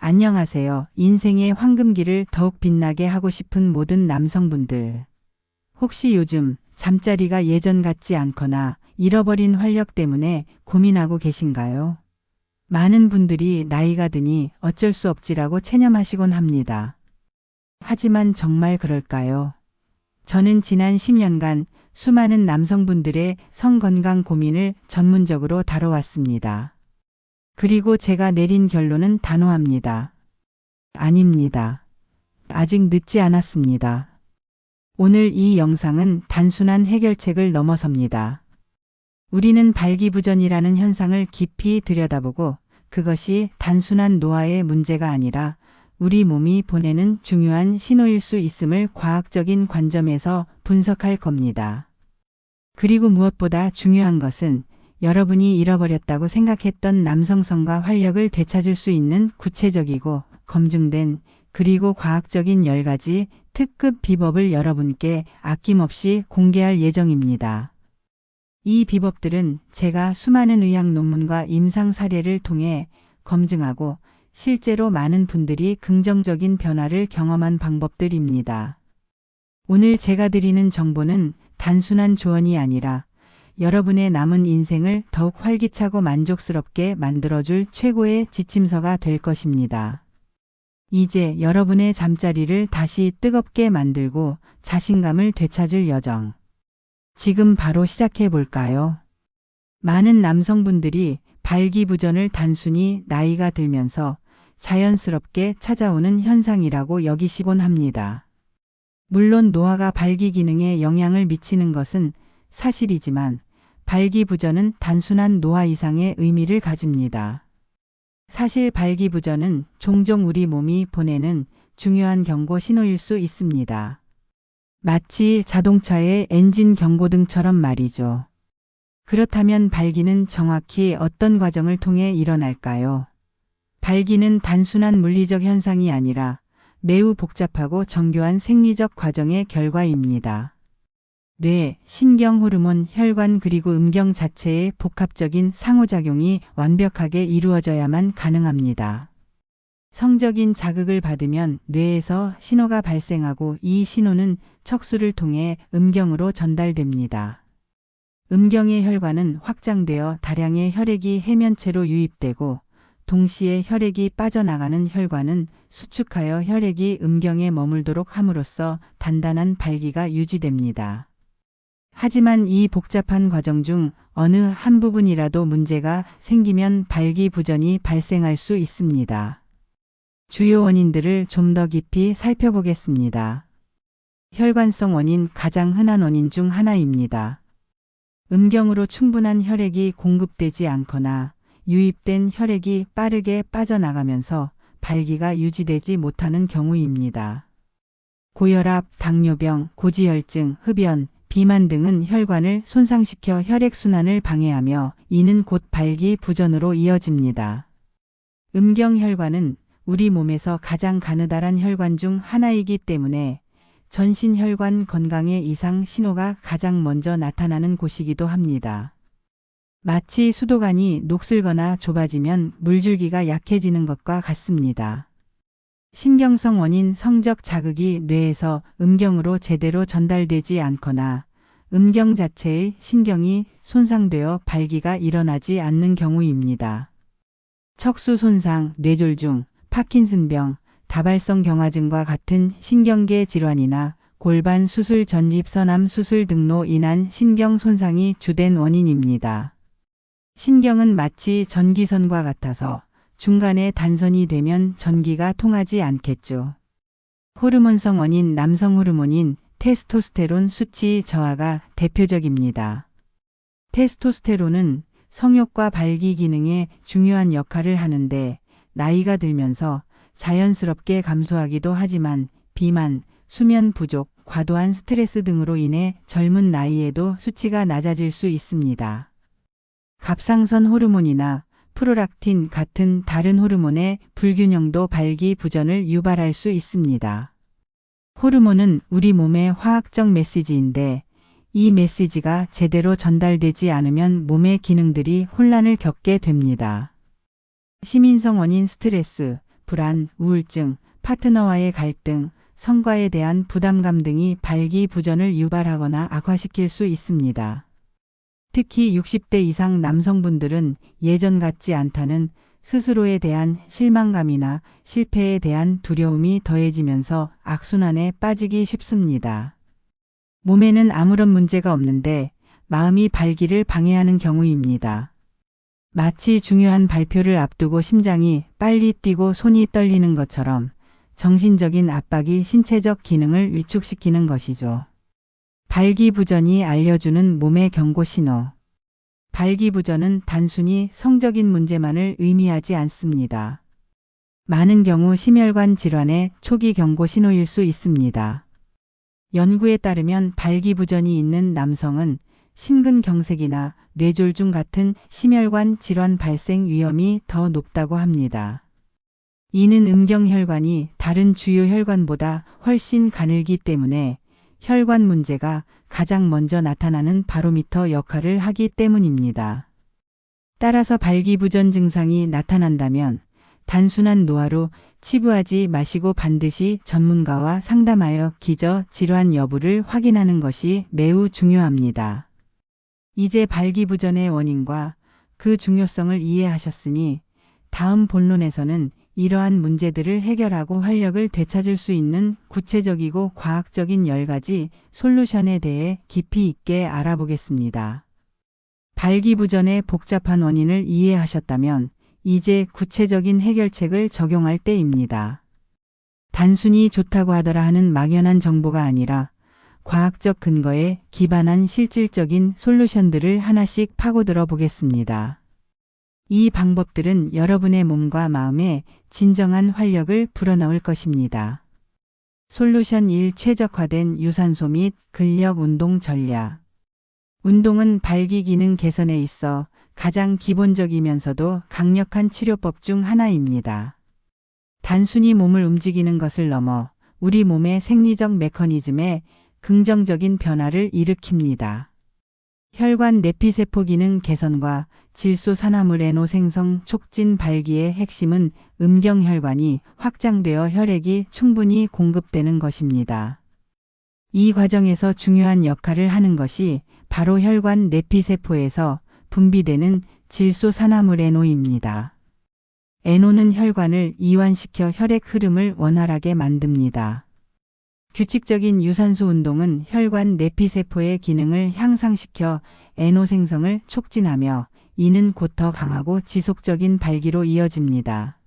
안녕하세요. 인생의 황금기를 더욱 빛나게 하고 싶은 모든 남성분들. 혹시 요즘 잠자리가 예전 같지 않거나 잃어버린 활력 때문에 고민하고 계신가요? 많은 분들이 나이가 드니 어쩔 수 없지라고 체념하시곤 합니다. 하지만 정말 그럴까요? 저는 지난 10년간 수많은 남성분들의 성건강 고민을 전문적으로 다뤄왔습니다. 그리고 제가 내린 결론은 단호합니다. 아닙니다. 아직 늦지 않았습니다. 오늘 이 영상은 단순한 해결책을 넘어섭니다. 우리는 발기부전이라는 현상을 깊이 들여다보고 그것이 단순한 노화의 문제가 아니라 우리 몸이 보내는 중요한 신호일 수 있음을 과학적인 관점에서 분석할 겁니다. 그리고 무엇보다 중요한 것은 여러분이 잃어버렸다고 생각했던 남성성과 활력을 되찾을 수 있는 구체적이고 검증된 그리고 과학적인 10가지 특급 비법을 여러분께 아낌없이 공개할 예정입니다. 이 비법들은 제가 수많은 의학 논문과 임상 사례를 통해 검증하고 실제로 많은 분들이 긍정적인 변화를 경험한 방법들입니다. 오늘 제가 드리는 정보는 단순한 조언이 아니라 여러분의 남은 인생을 더욱 활기차고 만족스럽게 만들어줄 최고의 지침서가 될 것입니다. 이제 여러분의 잠자리를 다시 뜨겁게 만들고 자신감을 되찾을 여정. 지금 바로 시작해 볼까요? 많은 남성분들이 발기부전을 단순히 나이가 들면서 자연스럽게 찾아오는 현상이라고 여기시곤 합니다. 물론 노화가 발기 기능에 영향을 미치는 것은 사실이지만 발기부전은 단순한 노화 이상의 의미를 가집니다. 사실 발기부전은 종종 우리 몸이 보내는 중요한 경고 신호일 수 있습니다. 마치 자동차의 엔진 경고등처럼 말이죠. 그렇다면 발기는 정확히 어떤 과정을 통해 일어날까요? 발기는 단순한 물리적 현상이 아니라 매우 복잡하고 정교한 생리적 과정의 결과입니다. 뇌, 신경, 호르몬, 혈관 그리고 음경 자체의 복합적인 상호작용이 완벽하게 이루어져야만 가능합니다. 성적인 자극을 받으면 뇌에서 신호가 발생하고 이 신호는 척수를 통해 음경으로 전달됩니다. 음경의 혈관은 확장되어 다량의 혈액이 해면체로 유입되고 동시에 혈액이 빠져나가는 혈관은 수축하여 혈액이 음경에 머물도록 함으로써 단단한 발기가 유지됩니다. 하지만 이 복잡한 과정 중 어느 한 부분이라도 문제가 생기면 발기부전이 발생할 수 있습니다. 주요 원인들을 좀 더 깊이 살펴보겠습니다. 혈관성 원인 가장 흔한 원인 중 하나입니다. 음경으로 충분한 혈액이 공급되지 않거나 유입된 혈액이 빠르게 빠져나가면서 발기가 유지되지 못하는 경우입니다. 고혈압, 당뇨병, 고지혈증, 흡연, 비만 등은 혈관을 손상시켜 혈액순환을 방해하며 이는 곧 발기부전으로 이어집니다. 음경혈관은 우리 몸에서 가장 가느다란 혈관 중 하나이기 때문에 전신혈관 건강에 이상 신호가 가장 먼저 나타나는 곳이기도 합니다. 마치 수도관이 녹슬거나 좁아지면 물줄기가 약해지는 것과 같습니다. 신경성 원인 성적 자극이 뇌에서 음경으로 제대로 전달되지 않거나 음경 자체의 신경이 손상되어 발기가 일어나지 않는 경우입니다. 척수 손상, 뇌졸중, 파킨슨병, 다발성 경화증과 같은 신경계 질환이나 골반 수술 전립 선암 수술 등로 인한 신경 손상이 주된 원인입니다. 신경은 마치 전기선과 같아서 중간에 단선이 되면 전기가 통하지 않겠죠. 호르몬성 원인 남성 호르몬인 테스토스테론 수치 저하가 대표적입니다. 테스토스테론은 성욕과 발기 기능에 중요한 역할을 하는데 나이가 들면서 자연스럽게 감소하기도 하지만 비만, 수면 부족, 과도한 스트레스 등으로 인해 젊은 나이에도 수치가 낮아질 수 있습니다. 갑상선 호르몬이나 프로락틴 같은 다른 호르몬의 불균형도 발기부전을 유발할 수 있습니다. 호르몬은 우리 몸의 화학적 메시지인데 이 메시지가 제대로 전달되지 않으면 몸의 기능들이 혼란을 겪게 됩니다. 심인성 원인 스트레스, 불안, 우울증, 파트너와의 갈등, 성과에 대한 부담감 등이 발기부전을 유발하거나 악화시킬 수 있습니다. 특히 60대 이상 남성분들은 예전 같지 않다는 스스로에 대한 실망감이나 실패에 대한 두려움이 더해지면서 악순환에 빠지기 쉽습니다. 몸에는 아무런 문제가 없는데 마음이 발기를 방해하는 경우입니다. 마치 중요한 발표를 앞두고 심장이 빨리 뛰고 손이 떨리는 것처럼 정신적인 압박이 신체적 기능을 위축시키는 것이죠. 발기부전이 알려주는 몸의 경고 신호. 발기부전은 단순히 성적인 문제만을 의미하지 않습니다. 많은 경우 심혈관 질환의 초기 경고 신호일 수 있습니다. 연구에 따르면 발기부전이 있는 남성은 심근경색이나 뇌졸중 같은 심혈관 질환 발생 위험이 더 높다고 합니다. 이는 음경혈관이 다른 주요 혈관보다 훨씬 가늘기 때문에 혈관 문제가 가장 먼저 나타나는 바로미터 역할을 하기 때문입니다. 따라서 발기부전 증상이 나타난다면 단순한 노화로 치부하지 마시고 반드시 전문가와 상담하여 기저 질환 여부를 확인하는 것이 매우 중요합니다. 이제 발기부전의 원인과 그 중요성을 이해하셨으니 다음 본론에서는 이러한 문제들을 해결하고 활력을 되찾을 수 있는 구체적이고 과학적인 10가지 솔루션에 대해 깊이 있게 알아보겠습니다. 발기부전의 복잡한 원인을 이해하셨다면 이제 구체적인 해결책을 적용할 때입니다. 단순히 좋다고 하더라 하는 막연한 정보가 아니라 과학적 근거에 기반한 실질적인 솔루션들을 하나씩 파고들어 보겠습니다. 이 방법들은 여러분의 몸과 마음에 진정한 활력을 불어넣을 것입니다. 솔루션 1. 최적화된 유산소 및 근력 운동 전략. 운동은 발기 기능 개선에 있어 가장 기본적이면서도 강력한 치료법 중 하나입니다. 단순히 몸을 움직이는 것을 넘어 우리 몸의 생리적 메커니즘에 긍정적인 변화를 일으킵니다. 혈관 내피세포 기능 개선과 질소산화물 NO 생성 촉진. 발기의 핵심은 음경혈관이 확장되어 혈액이 충분히 공급되는 것입니다. 이 과정에서 중요한 역할을 하는 것이 바로 혈관 내피세포에서 분비되는 질소산화물 NO입니다. NO는 혈관을 이완시켜 혈액 흐름을 원활하게 만듭니다. 규칙적인 유산소 운동은 혈관 내피세포의 기능을 향상시켜 NO 생성을 촉진하며 이는 곧 더 강하고 지속적인 발기로 이어집니다.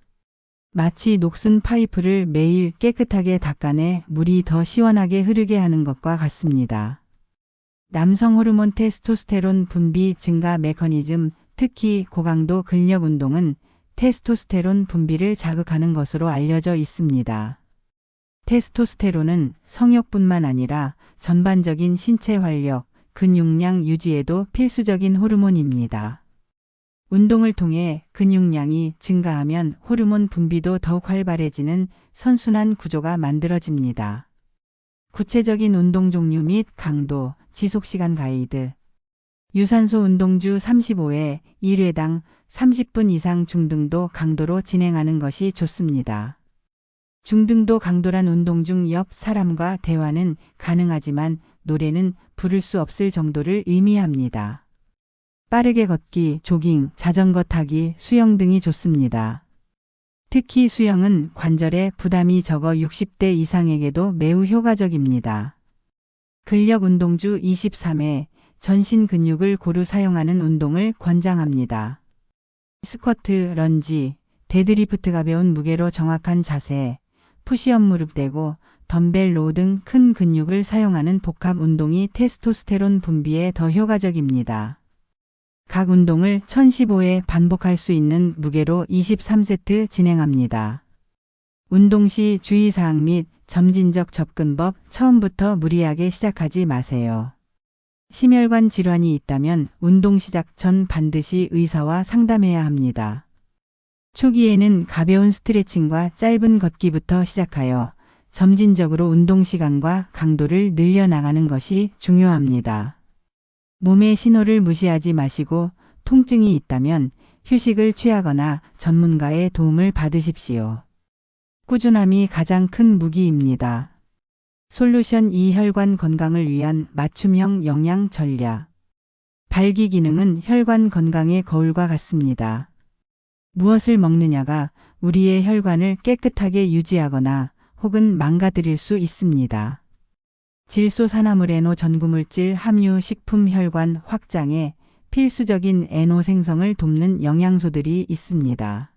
마치 녹슨 파이프를 매일 깨끗하게 닦아내 물이 더 시원하게 흐르게 하는 것과 같습니다. 남성 호르몬 테스토스테론 분비 증가 메커니즘, 특히 고강도 근력 운동은 테스토스테론 분비를 자극하는 것으로 알려져 있습니다. 테스토스테론은 성욕뿐만 아니라 전반적인 신체 활력, 근육량 유지에도 필수적인 호르몬입니다. 운동을 통해 근육량이 증가하면 호르몬 분비도 더욱 활발해지는 선순환 구조가 만들어집니다. 구체적인 운동 종류 및 강도, 지속시간 가이드. 유산소 운동주 35회 1회당 30분 이상 중등도 강도로 진행하는 것이 좋습니다. 중등도 강도란 운동 중 옆 사람과 대화는 가능하지만 노래는 부를 수 없을 정도를 의미합니다. 빠르게 걷기, 조깅, 자전거 타기, 수영 등이 좋습니다. 특히 수영은 관절에 부담이 적어 60대 이상에게도 매우 효과적입니다. 근력 운동주 23회 전신 근육을 고루 사용하는 운동을 권장합니다. 스쿼트, 런지, 데드리프트 가벼운 무게로 정확한 자세, 푸시업 무릎 대고, 덤벨 로우 등 큰 근육을 사용하는 복합 운동이 테스토스테론 분비에 더 효과적입니다. 각 운동을 1015회 반복할 수 있는 무게로 23세트 진행합니다. 운동 시 주의사항 및 점진적 접근법. 처음부터 무리하게 시작하지 마세요. 심혈관 질환이 있다면 운동 시작 전 반드시 의사와 상담해야 합니다. 초기에는 가벼운 스트레칭과 짧은 걷기부터 시작하여 점진적으로 운동 시간과 강도를 늘려나가는 것이 중요합니다. 몸의 신호를 무시하지 마시고 통증이 있다면 휴식을 취하거나 전문가의 도움을 받으십시오. 꾸준함이 가장 큰 무기입니다. 솔루션 2 혈관 건강을 위한 맞춤형 영양 전략. 발기 기능은 혈관 건강의 거울과 같습니다. 무엇을 먹느냐가 우리의 혈관을 깨끗하게 유지하거나 혹은 망가뜨릴 수 있습니다. 질소산화물 에노 전구물질 함유 식품 혈관 확장에 필수적인 에노 생성을 돕는 영양소들이 있습니다.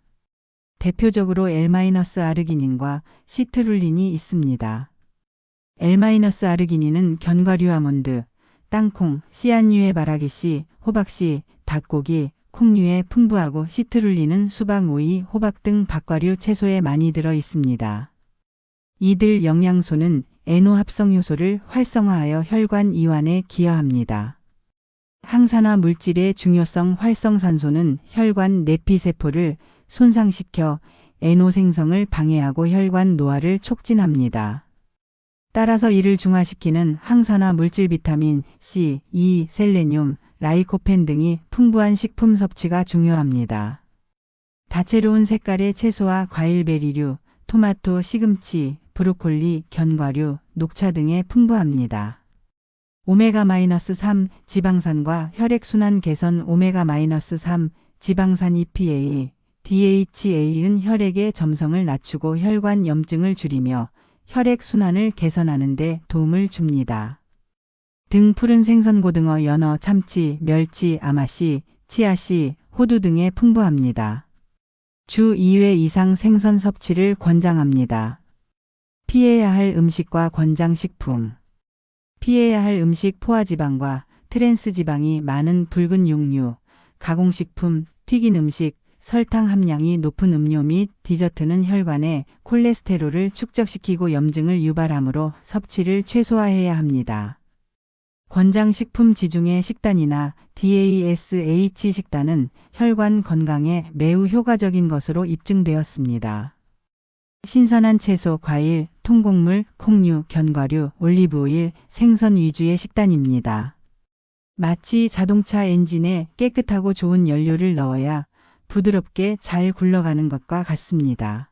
대표적으로 L-아르기닌과 시트룰린이 있습니다. L-아르기닌은 견과류 아몬드, 땅콩, 씨앗류의 바라기씨, 호박씨, 닭고기, 콩류에 풍부하고 시트룰린은 수박, 오이, 호박 등 박과류 채소에 많이 들어 있습니다. 이들 영양소는 에노 합성 요소를 활성화하여 혈관 이완에 기여합니다. 항산화 물질의 중요성 활성산소는 혈관 내피세포를 손상시켜 에노 생성을 방해하고 혈관 노화를 촉진합니다. 따라서 이를 중화시키는 항산화 물질 비타민 C, E, 셀레늄, 라이코펜 등이 풍부한 식품 섭취가 중요합니다. 다채로운 색깔의 채소와 과일 베리류, 토마토, 시금치, 브로콜리, 견과류, 녹차 등에 풍부합니다. 오메가-3 지방산과 혈액순환 개선 오메가-3 지방산 EPA, DHA은 혈액의 점성을 낮추고 혈관 염증을 줄이며 혈액순환을 개선하는 데 도움을 줍니다. 등 푸른 생선 고등어, 연어, 참치, 멸치, 아마씨, 치아씨, 호두 등에 풍부합니다. 주 2회 이상 생선 섭취를 권장합니다. 피해야 할 음식과 권장식품. 피해야 할 음식 포화지방과 트랜스지방이 많은 붉은 육류, 가공식품, 튀긴 음식, 설탕 함량이 높은 음료 및 디저트는 혈관에 콜레스테롤을 축적시키고 염증을 유발하므로 섭취를 최소화해야 합니다. 권장식품 지중해 식단이나 DASH 식단은 혈관 건강에 매우 효과적인 것으로 입증되었습니다. 신선한 채소, 과일, 통곡물, 콩류, 견과류, 올리브오일, 생선 위주의 식단입니다. 마치 자동차 엔진에 깨끗하고 좋은 연료를 넣어야 부드럽게 잘 굴러가는 것과 같습니다.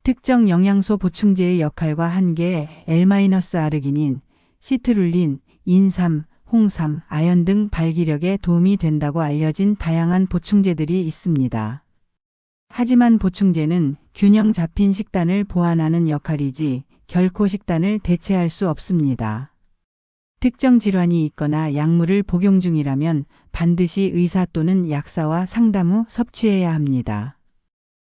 특정 영양소 보충제의 역할과 한계 L-아르기닌, 시트룰린, 인삼, 홍삼, 아연 등 발기력에 도움이 된다고 알려진 다양한 보충제들이 있습니다. 하지만 보충제는 균형 잡힌 식단을 보완하는 역할이지 결코 식단을 대체할 수 없습니다. 특정 질환이 있거나 약물을 복용 중이라면 반드시 의사 또는 약사와 상담 후 섭취해야 합니다.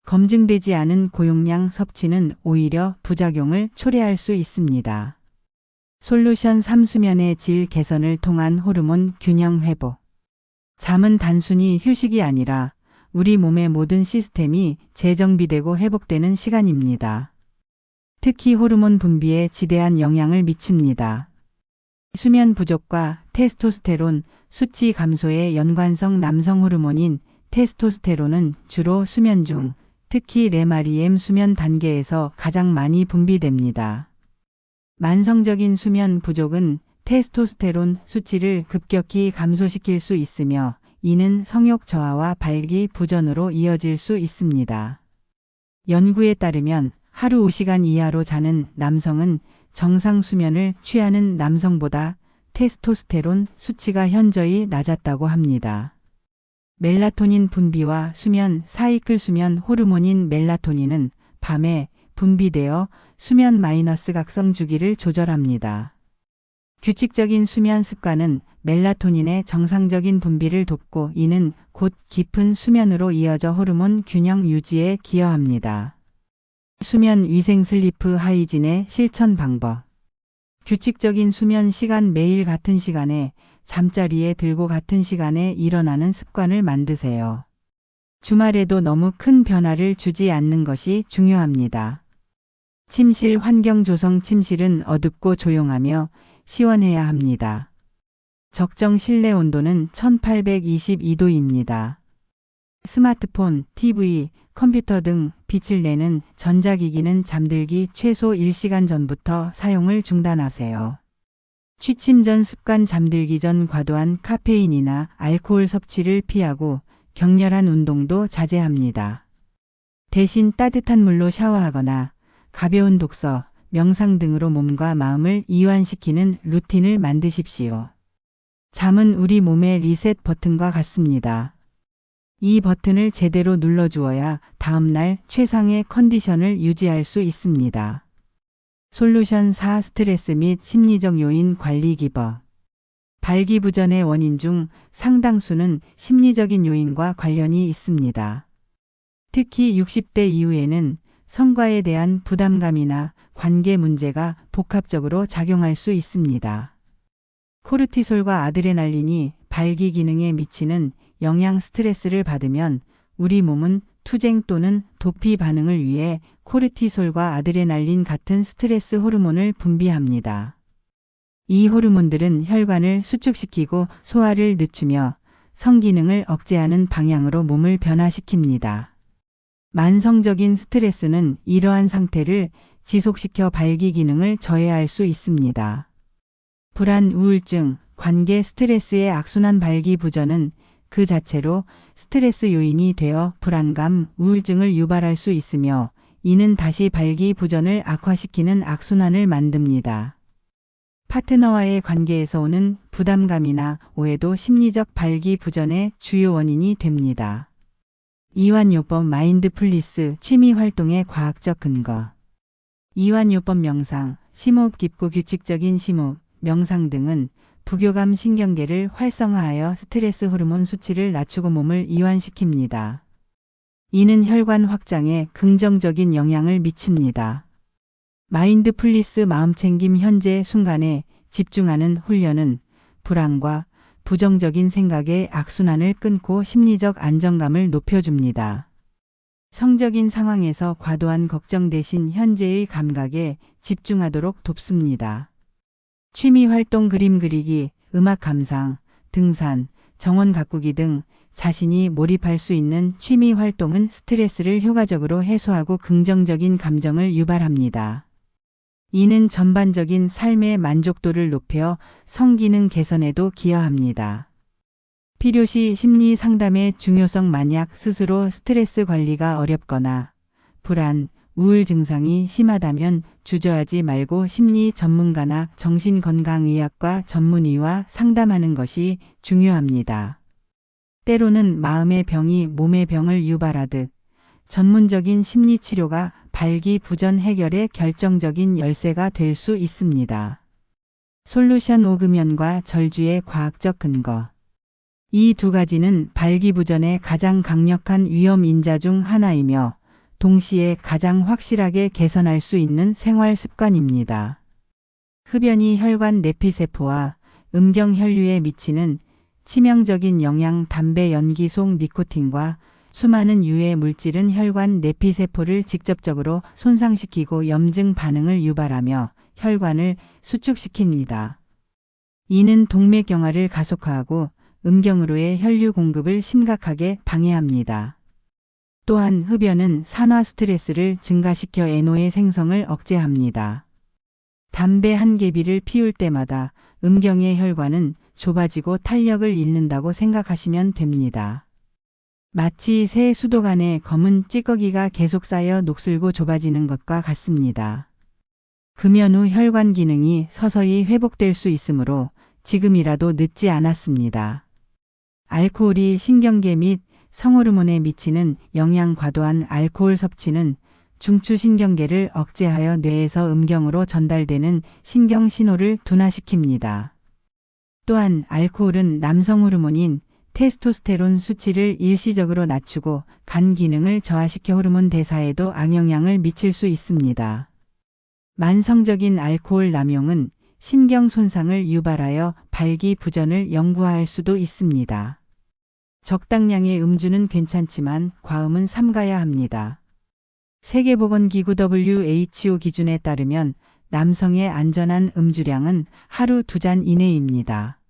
검증되지 않은 고용량 섭취는 오히려 부작용을 초래할 수 있습니다. 솔루션 3 수면의 질 개선을 통한 호르몬 균형 회복. 잠은 단순히 휴식이 아니라 우리 몸의 모든 시스템이 재정비되고 회복되는 시간입니다. 특히 호르몬 분비에 지대한 영향을 미칩니다. 수면 부족과 테스토스테론 수치 감소의 연관성 남성 호르몬인 테스토스테론은 주로 수면 중, 특히 레마리엠 수면 단계에서 가장 많이 분비됩니다. 만성적인 수면 부족은 테스토스테론 수치를 급격히 감소시킬 수 있으며 이는 성욕 저하와 발기 부전으로 이어질 수 있습니다. 연구에 따르면 하루 5시간 이하로 자는 남성은 정상 수면을 취하는 남성보다 테스토스테론 수치가 현저히 낮았다고 합니다. 멜라토닌 분비와 수면 사이클 수면 호르몬인 멜라토닌은 밤에 분비되어 수면 마이너스 각성 주기를 조절합니다. 규칙적인 수면 습관은 멜라토닌의 정상적인 분비를 돕고 이는 곧 깊은 수면으로 이어져 호르몬 균형 유지에 기여합니다. 수면 위생 슬리프 하이진의 실천 방법. 규칙적인 수면 시간 매일 같은 시간에 잠자리에 들고 같은 시간에 일어나는 습관을 만드세요. 주말에도 너무 큰 변화를 주지 않는 것이 중요합니다. 침실 환경 조성. 침실은 어둡고 조용하며 시원해야 합니다. 적정 실내 온도는 1822도입니다. 스마트폰, TV, 컴퓨터 등 빛을 내는 전자기기는 잠들기 최소 1시간 전부터 사용을 중단하세요. 취침 전 습관. 잠들기 전 과도한 카페인이나 알코올 섭취를 피하고 격렬한 운동도 자제합니다. 대신 따뜻한 물로 샤워하거나 가벼운 독서, 명상 등으로 몸과 마음을 이완시키는 루틴을 만드십시오. 잠은 우리 몸의 리셋 버튼과 같습니다. 이 버튼을 제대로 눌러주어야 다음날 최상의 컨디션을 유지할 수 있습니다. 솔루션 4. 스트레스 및 심리적 요인 관리 기법. 발기부전의 원인 중 상당수는 심리적인 요인과 관련이 있습니다. 특히 60대 이후에는 성과에 대한 부담감이나 관계 문제가 복합적으로 작용할 수 있습니다. 코르티솔과 아드레날린이 발기 기능에 미치는 영양 스트레스를 받으면 우리 몸은 투쟁 또는 도피 반응을 위해 코르티솔과 아드레날린 같은 스트레스 호르몬을 분비합니다. 이 호르몬들은 혈관을 수축시키고 소화를 늦추며 성기능을 억제하는 방향으로 몸을 변화시킵니다. 만성적인 스트레스는 이러한 상태를 지속시켜 발기 기능을 저해할 수 있습니다. 불안, 우울증, 관계 스트레스의 악순환 발기부전은 그 자체로 스트레스 요인이 되어 불안감, 우울증을 유발할 수 있으며 이는 다시 발기부전을 악화시키는 악순환을 만듭니다. 파트너와의 관계에서 오는 부담감이나 오해도 심리적 발기부전의 주요 원인이 됩니다. 이완요법 마인드풀니스 취미 활동의 과학적 근거. 이완요법 명상, 심호흡 깊고 규칙적인 심호흡, 명상 등은 부교감 신경계를 활성화하여 스트레스 호르몬 수치를 낮추고 몸을 이완시킵니다. 이는 혈관 확장에 긍정적인 영향을 미칩니다. 마인드풀니스 마음챙김 현재 순간에 집중하는 훈련은 불안과 부정적인 생각의 악순환을 끊고 심리적 안정감을 높여줍니다. 성적인 상황에서 과도한 걱정 대신 현재의 감각에 집중하도록 돕습니다. 취미 활동 그림 그리기, 음악 감상, 등산, 정원 가꾸기 등 자신이 몰입할 수 있는 취미 활동은 스트레스를 효과적으로 해소하고 긍정적인 감정을 유발합니다. 이는 전반적인 삶의 만족도를 높여 성기능 개선에도 기여합니다. 필요시 심리 상담의 중요성. 만약 스스로 스트레스 관리가 어렵거나 불안, 우울 증상이 심하다면 주저하지 말고 심리 전문가나 정신건강의학과 전문의와 상담하는 것이 중요합니다. 때로는 마음의 병이 몸의 병을 유발하듯 전문적인 심리치료가 발기부전 해결의 결정적인 열쇠가 될 수 있습니다. 솔루션 5. 금연과 절주의 과학적 근거. 이 두 가지는 발기부전의 가장 강력한 위험 인자 중 하나이며 동시에 가장 확실하게 개선할 수 있는 생활 습관입니다. 흡연이 혈관 내피세포와 음경혈류에 미치는 치명적인 영향. 담배 연기 속 니코틴과 수많은 유해 물질은 혈관 내피세포를 직접적으로 손상시키고 염증 반응을 유발하며 혈관을 수축시킵니다. 이는 동맥경화를 가속화하고 음경으로의 혈류 공급을 심각하게 방해합니다. 또한 흡연은 산화 스트레스를 증가시켜 NO의 생성을 억제합니다. 담배 한 개비를 피울 때마다 음경의 혈관은 좁아지고 탄력을 잃는다고 생각하시면 됩니다. 마치 새 수도관에 검은 찌꺼기가 계속 쌓여 녹슬고 좁아지는 것과 같습니다. 금연 후 혈관 기능이 서서히 회복될 수 있으므로 지금이라도 늦지 않았습니다. 알코올이 신경계 및 성호르몬에 미치는 영향. 과도한 알코올 섭취는 중추신경계를 억제하여 뇌에서 음경으로 전달되는 신경 신호를 둔화시킵니다. 또한 알코올은 남성 호르몬인 테스토스테론 수치를 일시적으로 낮추고 간 기능을 저하시켜 호르몬 대사에도 악영향을 미칠 수 있습니다. 만성적인 알코올 남용은 신경 손상을 유발하여 발기부전을 연구할 수도 있습니다. 적당량의 음주는 괜찮지만 과음은 삼가야 합니다. 세계보건기구 WHO 기준에 따르면 남성의 안전한 음주량은 하루 2잔 이내입니다.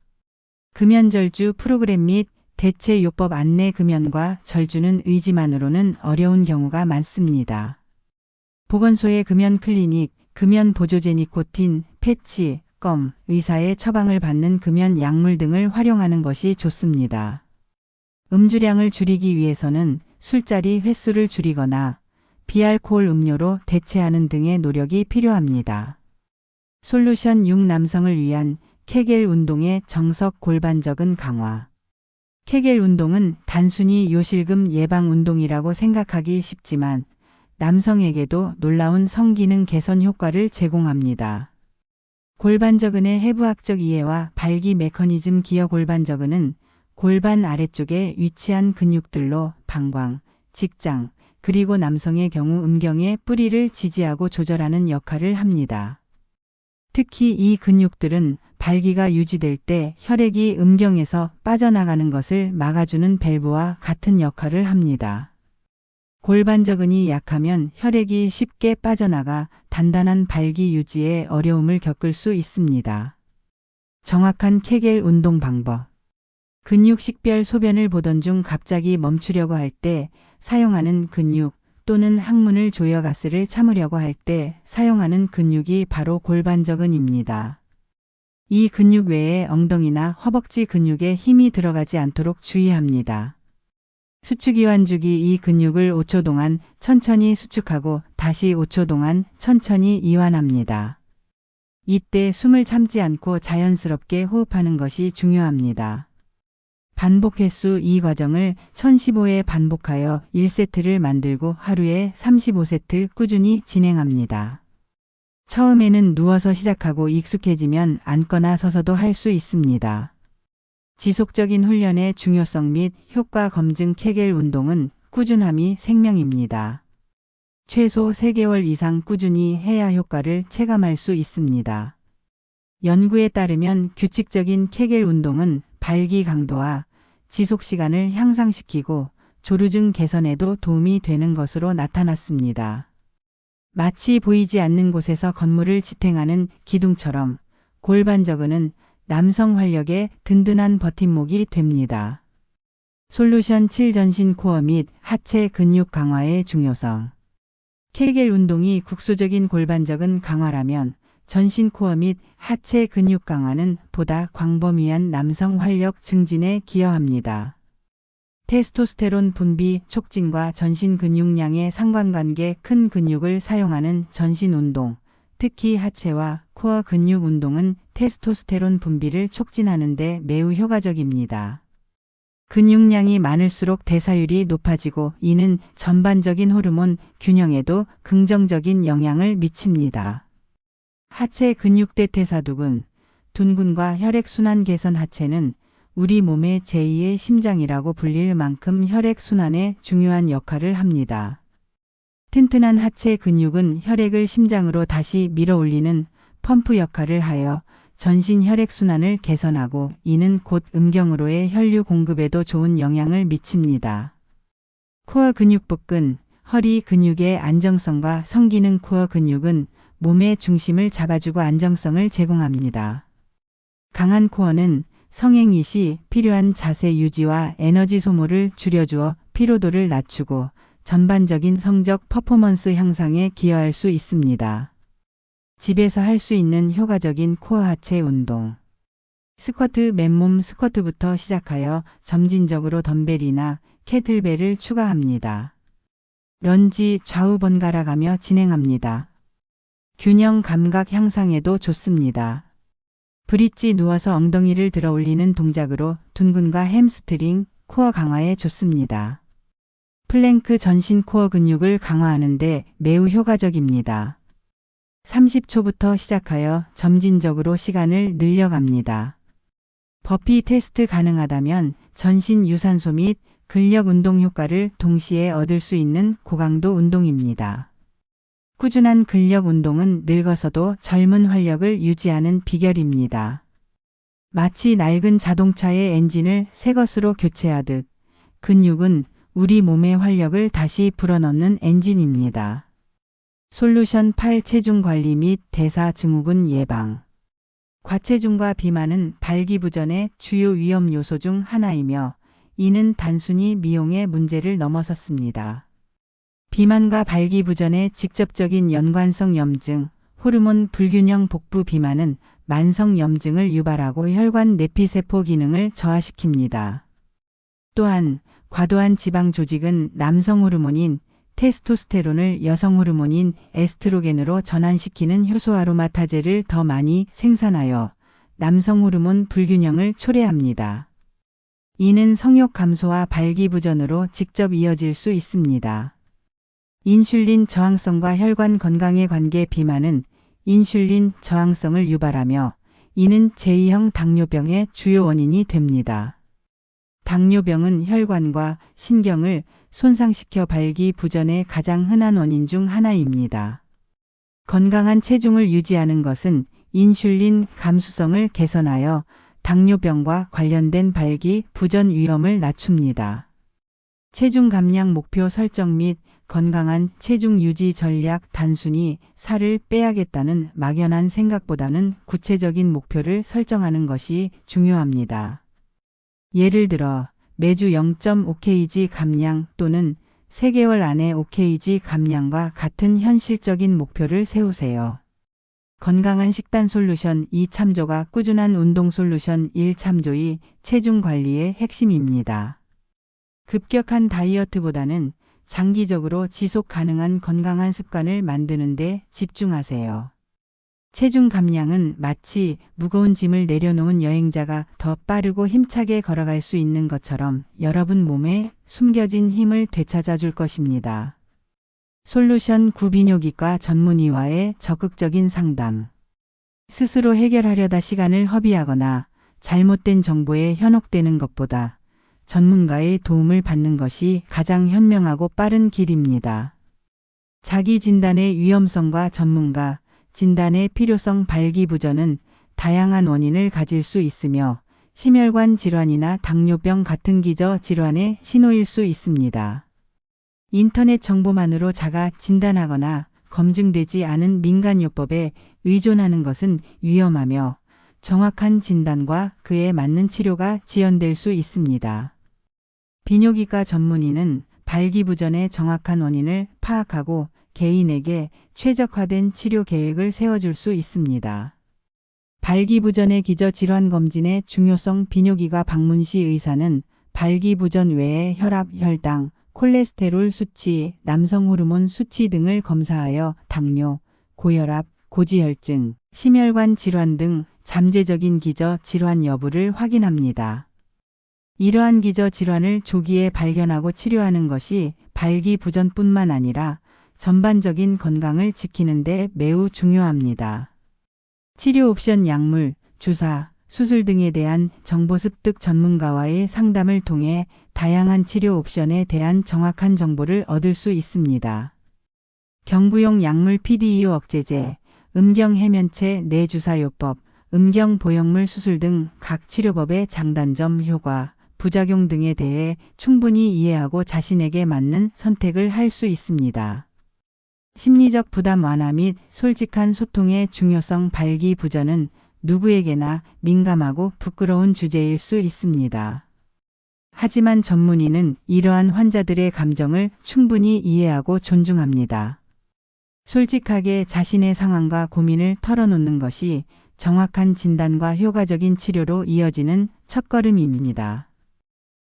금연절주 프로그램 및 대체요법 안내. 금연과 절주는 의지만으로는 어려운 경우가 많습니다. 보건소의 금연 클리닉, 금연 보조제 니코틴, 패치, 껌, 의사의 처방을 받는 금연 약물 등을 활용하는 것이 좋습니다. 음주량을 줄이기 위해서는 술자리 횟수를 줄이거나 비알코올 음료로 대체하는 등의 노력이 필요합니다. 솔루션 6. 남성을 위한 케겔 운동의 정석. 골반적은 강화. 케겔 운동은 단순히 요실금 예방 운동이라고 생각하기 쉽지만 남성에게도 놀라운 성기능 개선 효과를 제공합니다. 골반저근의 해부학적 이해와 발기 메커니즘. 기어 골반저근은 골반 아래쪽에 위치한 근육들로 방광, 직장, 그리고 남성의 경우 음경의 뿌리를 지지하고 조절하는 역할을 합니다. 특히 이 근육들은 발기가 유지될 때 혈액이 음경에서 빠져나가는 것을 막아주는 밸브와 같은 역할을 합니다. 골반저근이 약하면 혈액이 쉽게 빠져나가 단단한 발기 유지에 어려움을 겪을 수 있습니다. 정확한 케겔 운동 방법. 근육 식별. 소변을 보던 중 갑자기 멈추려고 할 때 사용하는 근육 또는 항문을 조여 가스를 참으려고 할 때 사용하는 근육이 바로 골반저근입니다. 이 근육 외에 엉덩이나 허벅지 근육에 힘이 들어가지 않도록 주의합니다. 수축이완주기. 이 근육을 5초 동안 천천히 수축하고 다시 5초 동안 천천히 이완합니다. 이때 숨을 참지 않고 자연스럽게 호흡하는 것이 중요합니다. 반복 횟수. 이 과정을 1015회 반복하여 1세트를 만들고 하루에 35세트 꾸준히 진행합니다. 처음에는 누워서 시작하고 익숙해지면 앉거나 서서도 할 수 있습니다. 지속적인 훈련의 중요성 및 효과 검증. 케겔 운동은 꾸준함이 생명입니다. 최소 3개월 이상 꾸준히 해야 효과를 체감할 수 있습니다. 연구에 따르면 규칙적인 케겔 운동은 발기 강도와 지속 시간을 향상시키고 조루증 개선에도 도움이 되는 것으로 나타났습니다. 마치 보이지 않는 곳에서 건물을 지탱하는 기둥처럼 골반저근은 남성 활력의 든든한 버팀목이 됩니다. 솔루션 7. 전신 코어 및 하체 근육 강화의 중요성. 케겔 운동이 국소적인 골반저근 강화라면 전신 코어 및 하체 근육 강화는 보다 광범위한 남성 활력 증진에 기여합니다. 테스토스테론 분비 촉진과 전신 근육량의 상관관계. 큰 근육을 사용하는 전신 운동, 특히 하체와 코어 근육 운동은 테스토스테론 분비를 촉진하는 데 매우 효과적입니다. 근육량이 많을수록 대사율이 높아지고 이는 전반적인 호르몬 균형에도 긍정적인 영향을 미칩니다. 하체 근육 대퇴사두근, 둔근과 혈액순환 개선. 하체는 우리 몸의 제2의 심장이라고 불릴 만큼 혈액순환에 중요한 역할을 합니다. 튼튼한 하체 근육은 혈액을 심장으로 다시 밀어올리는 펌프 역할을 하여 전신 혈액순환을 개선하고 이는 곧 음경으로의 혈류 공급에도 좋은 영향을 미칩니다. 코어 근육복근, 허리 근육의 안정성과 성기능. 코어 근육은 몸의 중심을 잡아주고 안정성을 제공합니다. 강한 코어는 성행위 시 필요한 자세 유지와 에너지 소모를 줄여주어 피로도를 낮추고 전반적인 성적 퍼포먼스 향상에 기여할 수 있습니다. 집에서 할 수 있는 효과적인 코어 하체 운동. 스쿼트. 맨몸 스쿼트부터 시작하여 점진적으로 덤벨이나 케틀벨을 추가합니다. 런지. 좌우 번갈아 가며 진행합니다. 균형 감각 향상에도 좋습니다. 브릿지. 누워서 엉덩이를 들어 올리는 동작으로 둔근과 햄스트링, 코어 강화에 좋습니다. 플랭크. 전신 코어 근육을 강화하는 데 매우 효과적입니다. 30초부터 시작하여 점진적으로 시간을 늘려갑니다. 버피. 테스트 가능하다면 전신 유산소 및 근력 운동 효과를 동시에 얻을 수 있는 고강도 운동입니다. 꾸준한 근력 운동은 늙어서도 젊은 활력을 유지하는 비결입니다. 마치 낡은 자동차의 엔진을 새 것으로 교체하듯 근육은 우리 몸의 활력을 다시 불어넣는 엔진입니다. 솔루션 8. 체중 관리 및 대사 증후군 예방. 과체중과 비만은 발기부전의 주요 위험 요소 중 하나이며 이는 단순히 미용의 문제를 넘어섰습니다. 비만과 발기부전의 직접적인 연관성. 염증, 호르몬 불균형. 복부 비만은 만성 염증을 유발하고 혈관 내피세포 기능을 저하시킵니다. 또한 과도한 지방 조직은 남성 호르몬인 테스토스테론을 여성 호르몬인 에스트로겐으로 전환시키는 효소 아로마타제를 더 많이 생산하여 남성 호르몬 불균형을 초래합니다. 이는 성욕 감소와 발기부전으로 직접 이어질 수 있습니다. 인슐린 저항성과 혈관 건강의 관계. 비만은 인슐린 저항성을 유발하며 이는 제2형 당뇨병의 주요 원인이 됩니다. 당뇨병은 혈관과 신경을 손상시켜 발기부전의 가장 흔한 원인 중 하나입니다. 건강한 체중을 유지하는 것은 인슐린 감수성을 개선하여 당뇨병과 관련된 발기부전 위험을 낮춥니다. 체중 감량 목표 설정 및 건강한 체중 유지 전략. 단순히 살을 빼야겠다는 막연한 생각보다는 구체적인 목표를 설정하는 것이 중요합니다. 예를 들어 매주 0.5kg 감량 또는 3개월 안에 5kg 감량과 같은 현실적인 목표를 세우세요. 건강한 식단 솔루션 2 참조가 꾸준한 운동 솔루션 1 참조이 체중 관리의 핵심입니다. 급격한 다이어트보다는 장기적으로 지속 가능한 건강한 습관을 만드는 데 집중하세요. 체중 감량은 마치 무거운 짐을 내려놓은 여행자가 더 빠르고 힘차게 걸어갈 수 있는 것처럼 여러분 몸에 숨겨진 힘을 되찾아 줄 것입니다. 솔루션 9 비뇨기과 전문의와의 적극적인 상담. 스스로 해결하려다 시간을 허비하거나 잘못된 정보에 현혹되는 것보다 전문가의 도움을 받는 것이 가장 현명하고 빠른 길입니다. 자기 진단의 위험성과 전문가 진단의 필요성. 발기부전은 다양한 원인을 가질 수 있으며 심혈관 질환이나 당뇨병 같은 기저 질환의 신호일 수 있습니다. 인터넷 정보만으로 자가 진단하거나 검증되지 않은 민간요법에 의존하는 것은 위험하며 정확한 진단과 그에 맞는 치료가 지연될 수 있습니다. 비뇨기과 전문의는 발기부전의 정확한 원인을 파악하고 개인에게 최적화된 치료 계획을 세워줄 수 있습니다. 발기부전의 기저질환 검진의 중요성. 비뇨기과 방문 시 의사는 발기부전 외에 혈압, 혈당, 콜레스테롤 수치, 남성 호르몬 수치 등을 검사하여 당뇨, 고혈압, 고지혈증, 심혈관 질환 등 잠재적인 기저 질환 여부를 확인합니다. 이러한 기저 질환을 조기에 발견하고 치료하는 것이 발기부전뿐만 아니라 전반적인 건강을 지키는 데 매우 중요합니다. 치료 옵션. 약물, 주사, 수술 등에 대한 정보 습득. 전문가와의 상담을 통해 다양한 치료 옵션에 대한 정확한 정보를 얻을 수 있습니다. 경구용 약물. PDE 억제제, 음경해면체 내주사요법, 음경보형물 수술 등 각 치료법의 장단점, 효과, 부작용 등에 대해 충분히 이해하고 자신에게 맞는 선택을 할 수 있습니다. 심리적 부담 완화 및 솔직한 소통의 중요성. 발기부전은 누구에게나 민감하고 부끄러운 주제일 수 있습니다. 하지만 전문의는 이러한 환자들의 감정을 충분히 이해하고 존중합니다. 솔직하게 자신의 상황과 고민을 털어놓는 것이 정확한 진단과 효과적인 치료로 이어지는 첫걸음입니다.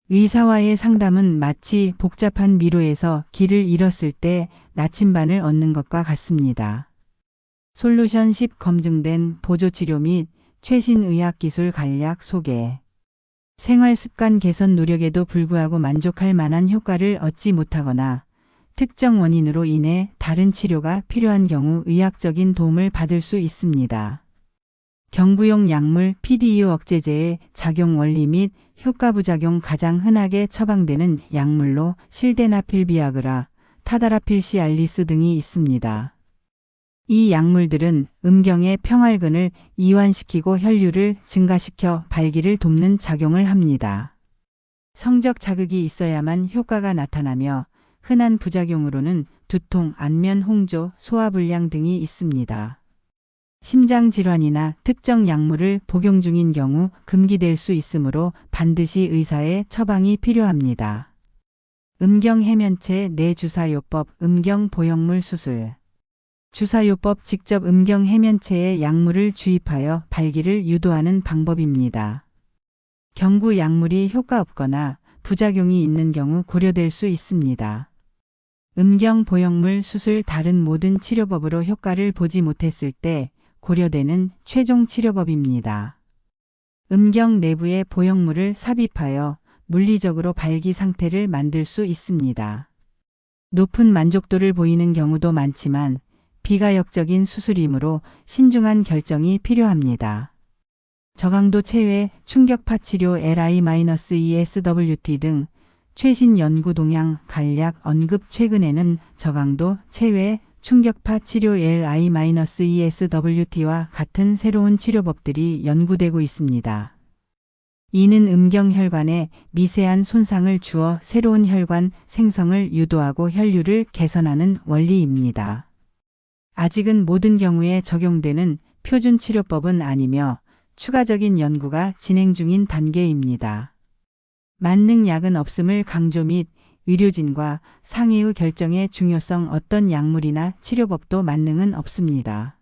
의사와의 상담은 마치 복잡한 미로에서 길을 잃었을 때 나침반을 얻는 것과 같습니다. 솔루션 10 검증된 보조치료 및 최신 의학기술 간략 소개. 생활습관 개선 노력에도 불구하고 만족할 만한 효과를 얻지 못하거나 특정 원인으로 인해 다른 치료가 필요한 경우 의학적인 도움을 받을 수 있습니다. 경구용 약물. PDE 억제제의 작용 원리 및 효과. 부작용. 가장 흔하게 처방되는 약물로 실데나필, 비아그라, 타다라필, 시알리스 등이 있습니다. 이 약물들은 음경의 평활근을 이완시키고 혈류를 증가시켜 발기를 돕는 작용을 합니다. 성적 자극이 있어야만 효과가 나타나며 흔한 부작용으로는 두통, 안면 홍조, 소화불량 등이 있습니다. 심장질환이나 특정 약물을 복용 중인 경우 금기될 수 있으므로 반드시 의사의 처방이 필요합니다. 음경해면체 내주사요법. 음경보형물 수술. 주사요법. 직접 음경해면체에 약물을 주입하여 발기를 유도하는 방법입니다. 경구 약물이 효과 없거나 부작용이 있는 경우 고려될 수 있습니다. 음경 보형물 수술 다른 모든 치료법으로 효과를 보지 못했을 때 고려되는 최종 치료법입니다. 음경 내부에 보형물을 삽입하여 물리적으로 발기 상태를 만들 수 있습니다. 높은 만족도를 보이는 경우도 많지만 비가역적인 수술이므로 신중한 결정이 필요합니다. 저강도 체외 충격파 치료 LI-ESWT 등 최신 연구 동향 간략 언급. 최근에는 저강도 체외 충격파 치료 LI-ESWT와 같은 새로운 치료법들이 연구되고 있습니다. 이는 음경혈관에 미세한 손상을 주어 새로운 혈관 생성을 유도하고 혈류를 개선하는 원리입니다. 아직은 모든 경우에 적용되는 표준 치료법은 아니며 추가적인 연구가 진행 중인 단계입니다. 만능 약은 없음을 강조 및 의료진과 상의 후 결정의 중요성. 어떤 약물이나 치료법도 만능은 없습니다.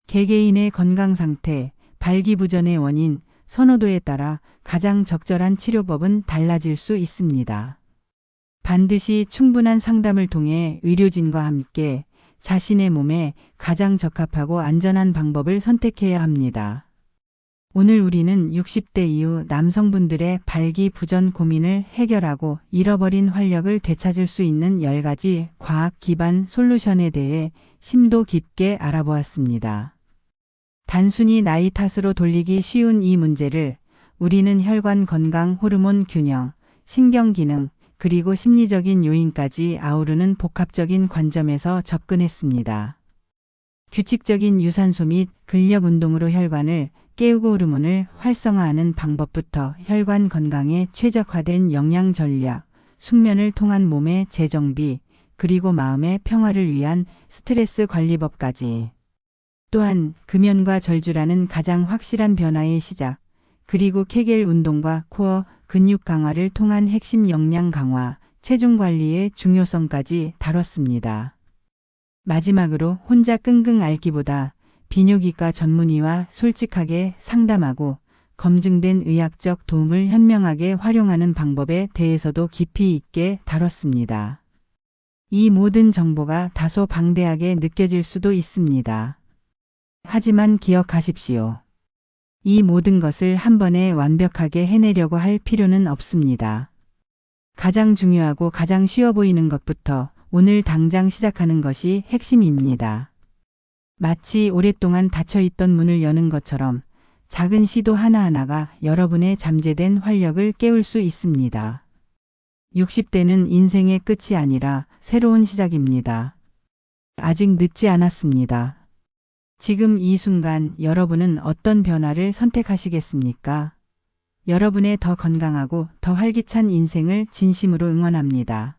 개개인의 건강 상태, 발기부전의 원인, 선호도에 따라 가장 적절한 치료법은 달라질 수 있습니다. 반드시 충분한 상담을 통해 의료진과 함께 자신의 몸에 가장 적합하고 안전한 방법을 선택해야 합니다. 오늘 우리는 60대 이후 남성분들의 발기부전 고민을 해결하고 잃어버린 활력을 되찾을 수 있는 10가지 과학 기반 솔루션에 대해 심도 깊게 알아보았습니다. 단순히 나이 탓으로 돌리기 쉬운 이 문제를 우리는 혈관 건강, 호르몬 균형, 신경 기능, 그리고 심리적인 요인까지 아우르는 복합적인 관점에서 접근했습니다. 규칙적인 유산소 및 근력 운동으로 혈관을 깨우고 호르몬을 활성화하는 방법부터 혈관 건강에 최적화된 영양 전략, 숙면을 통한 몸의 재정비, 그리고 마음의 평화를 위한 스트레스 관리법까지. 또한 금연과 절주라는 가장 확실한 변화의 시작, 그리고 케겔 운동과 코어 근육 강화를 통한 핵심 역량 강화, 체중 관리의 중요성까지 다뤘습니다. 마지막으로 혼자 끙끙 앓기보다 비뇨기과 전문의와 솔직하게 상담하고 검증된 의학적 도움을 현명하게 활용하는 방법에 대해서도 깊이 있게 다뤘습니다. 이 모든 정보가 다소 방대하게 느껴질 수도 있습니다. 하지만 기억하십시오. 이 모든 것을 한 번에 완벽하게 해내려고 할 필요는 없습니다. 가장 중요하고 가장 쉬워 보이는 것부터 오늘 당장 시작하는 것이 핵심입니다. 마치 오랫동안 닫혀있던 문을 여는 것처럼 작은 시도 하나하나가 여러분의 잠재된 활력을 깨울 수 있습니다. 60대는 인생의 끝이 아니라 새로운 시작입니다. 아직 늦지 않았습니다. 지금 이 순간 여러분은 어떤 변화를 선택하시겠습니까? 여러분의 더 건강하고 더 활기찬 인생을 진심으로 응원합니다.